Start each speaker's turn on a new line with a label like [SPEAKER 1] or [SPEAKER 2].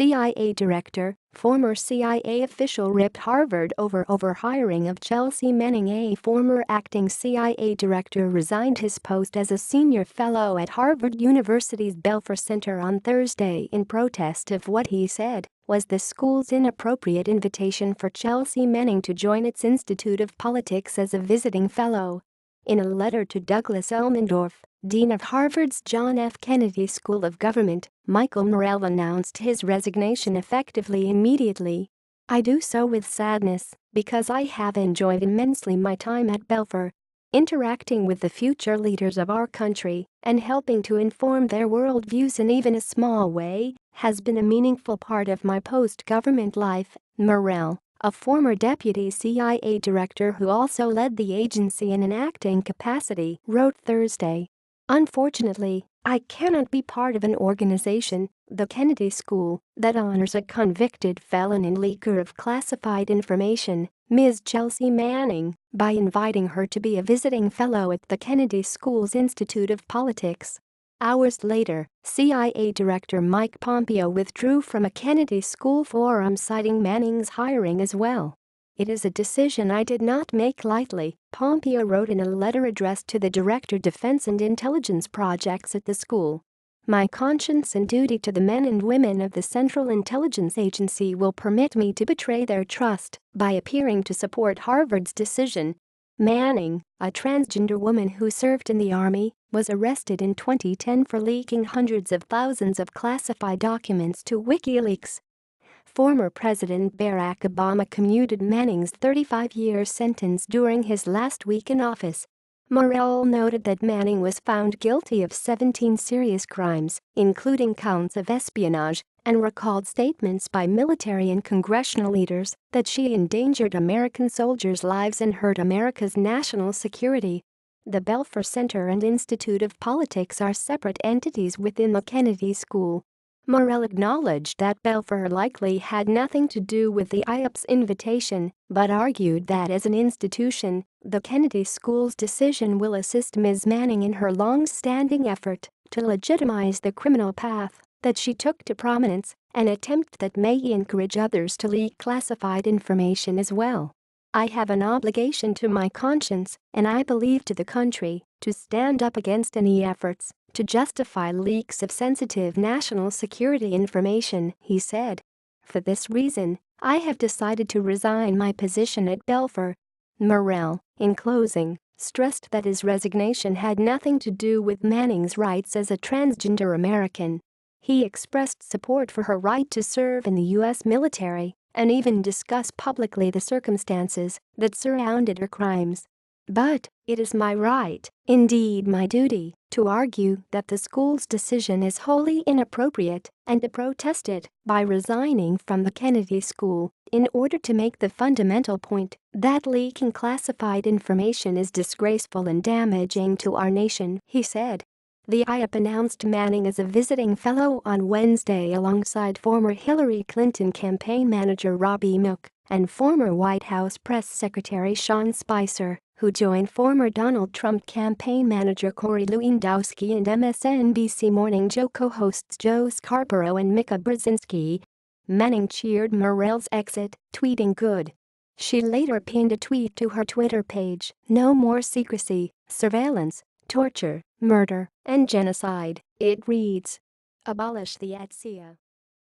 [SPEAKER 1] CIA director, former CIA official ripped Harvard over hiring of Chelsea Manning. A former acting CIA director resigned his post as a senior fellow at Harvard University's Belfer Center on Thursday in protest of what he said was the school's inappropriate invitation for Chelsea Manning to join its Institute of Politics as a visiting fellow. In a letter to Douglas Elmendorf, Dean of Harvard's John F. Kennedy School of Government, Michael Morell announced his resignation effectively immediately. "I do so with sadness, because I have enjoyed immensely my time at Belfer. Interacting with the future leaders of our country and helping to inform their worldviews in even a small way has been a meaningful part of my post-government life," Morell, a former deputy CIA director who also led the agency in an acting capacity, wrote Thursday. "Unfortunately, I cannot be part of an organization, the Kennedy School, that honors a convicted felon and leaker of classified information, Ms. Chelsea Manning, by inviting her to be a visiting fellow at the Kennedy School's Institute of Politics." Hours later, CIA Director Mike Pompeo withdrew from a Kennedy School forum citing Manning's hiring as well. "It is a decision I did not make lightly," Pompeo wrote in a letter addressed to the Director Defense and Intelligence Projects at the school. "My conscience and duty to the men and women of the Central Intelligence Agency will permit me to betray their trust by appearing to support Harvard's decision." Manning, a transgender woman who served in the Army, was arrested in 2010 for leaking hundreds of thousands of classified documents to WikiLeaks. Former President Barack Obama commuted Manning's 35-year sentence during his last week in office. Morell noted that Manning was found guilty of 17 serious crimes, including counts of espionage, and recalled statements by military and congressional leaders that she endangered American soldiers' lives and hurt America's national security. The Belfer Center and Institute of Politics are separate entities within the Kennedy School. Morell acknowledged that Belfer likely had nothing to do with the IOP's invitation, but argued that as an institution, the Kennedy School's decision will assist Ms. Manning in her long-standing effort to legitimize the criminal path that she took to prominence, an attempt that may encourage others to leak classified information as well. "I have an obligation to my conscience, and I believe to the country, to stand up against any efforts to justify leaks of sensitive national security information," he said. "For this reason, I have decided to resign my position at Belfer." Morell, in closing, stressed that his resignation had nothing to do with Manning's rights as a transgender American. He expressed support for her right to serve in the U.S. military and even discuss publicly the circumstances that surrounded her crimes. "But it is my right, indeed my duty, to argue that the school's decision is wholly inappropriate and to protest it by resigning from the Kennedy School in order to make the fundamental point that leaking classified information is disgraceful and damaging to our nation," he said. The IOP announced Manning as a visiting fellow on Wednesday alongside former Hillary Clinton campaign manager Robbie Mook and former White House press secretary Sean Spicer, who joined former Donald Trump campaign manager Corey Lewandowski and MSNBC Morning Joe co-hosts Joe Scarborough and Mika Brzezinski. Manning cheered Morell's exit, tweeting "good." She later pinned a tweet to her Twitter page, "No more secrecy, surveillance, torture, murder, and genocide," it reads. "Abolish the ATSEA."